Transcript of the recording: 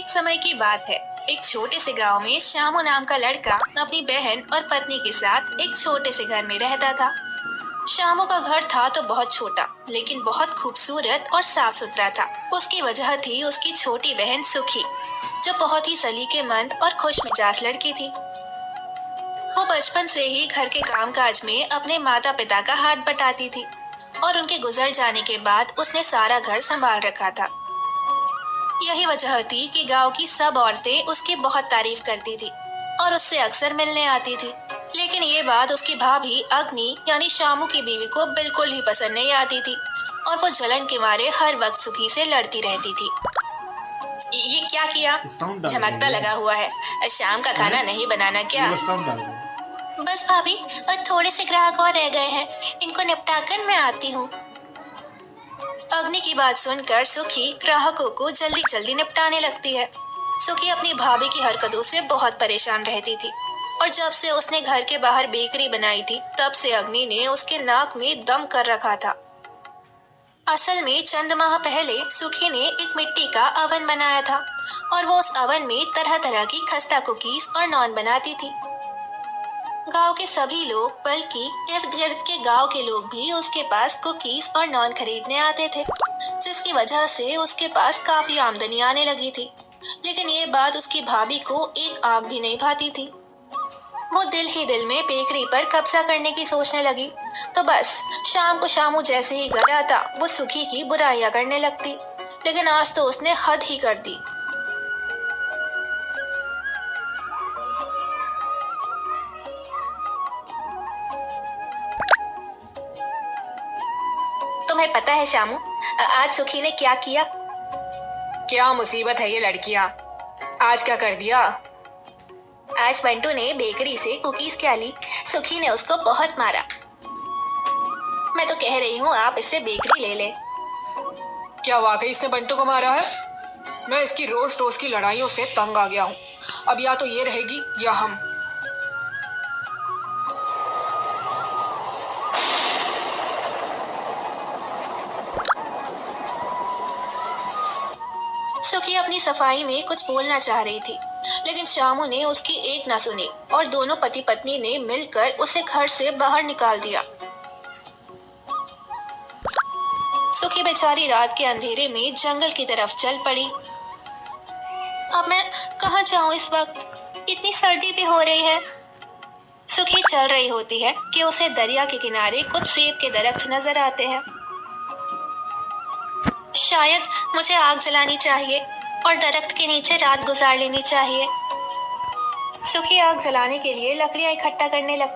एक समय की बात है। एक छोटे से गांव में श्यामू नाम का लड़का अपनी बहन और पत्नी के साथ एक छोटे से घर में रहता था। श्यामू का घर था तो बहुत छोटा, लेकिन बहुत खूबसूरत और साफ सुथरा था। उसकी वजह थी उसकी छोटी बहन सुखी, जो बहुत ही सलीकेमंद और खुश मिजाज लड़की थी। वो बचपन से ही घर के कामकाज में अपने माता पिता का हाथ बटाती थी और उनके गुजर जाने के बाद उसने सारा घर संभाल रखा था। यही वजह थी कि गांव की सब औरतें उसकी बहुत तारीफ करती थी और उससे अक्सर मिलने आती थी। लेकिन ये बात उसकी भाभी अग्नि यानी शामू की बीवी को बिल्कुल ही पसंद नहीं आती थी और वो जलन के मारे हर वक्त सुखी से लड़ती रहती थी। ये क्या किया? झमकता लगा हुआ है। शाम का खाना नहीं बनाना क्या? बस भाभी, और थोड़े से ग्राहक और रह गए हैं, इनको निपटा कर मैं आती हूँ। अग्नि की बात सुनकर सुखी ग्राहकों को जल्दी जल्दी निपटाने लगती है। सुखी अपनी भाभी की हरकतों से बहुत परेशान रहती थी और जब से उसने घर के बाहर बेकरी बनाई थी, तब से अग्नि ने उसके नाक में दम कर रखा था। असल में चंद माह पहले सुखी ने एक मिट्टी का अवन बनाया था और वो उस अवन में तरह तरह की खस्ता कुकीज और नॉन बनाती थी। गांव के सभी लोग, बल्कि इर्द गिर्द के गांव के लोग भी उसके पास कुकीज और नॉन खरीदने आते थे, जिसकी वजह से उसके पास काफी आमदनी आने लगी थी। लेकिन ये बात उसकी भाभी को एक आग भी नहीं भाती थी। वो दिल ही दिल में बेकरी पर कब्जा करने की सोचने लगी, तो बस शाम को शामू जैसे ही घर आता वो सुखी की बुराइयां करने लगती। लेकिन आज तो उसने हद ही कर दी। तुम्हें पता है शामू, आज सुखी ने क्या किया? क्या मुसीबत है ये लड़कियां, आज क्या कर दिया? आज बंटू ने बेकरी से कुकीज क्या ली, सुखी ने उसको बहुत मारा। मैं तो कह रही हूँ आप इससे बेकरी ले ले। क्या वाकई इसने बंटू को मारा है? मैं इसकी रोज रोज की लड़ाइयों से तंग आ गया हूँ। अब या तो ये रहेगी या हम। सुखी अपनी सफाई में कुछ बोलना चाह रही थी, लेकिन शामू ने उसकी एक ना सुनी और दोनों पति पत्नी ने मिलकर उसे घर से बाहर निकाल दिया। सुखी बेचारी रात के अंधेरे में जंगल की तरफ चल पड़ी। अब मैं कहाँ जाऊँ इस वक्त? इतनी सर्दी भी हो रही है। सुखी चल रही होती है कि उसे दरिया के किनारे कुछ सेब के दरख्त नजर आते हैं। शायद मुझे आग जलानी चाहिए और दरख्त के नीचे रात गुजार लेनी चाहिए। सुखी आग जलाने के लिए लकड़ियां इकट्ठा करने लगती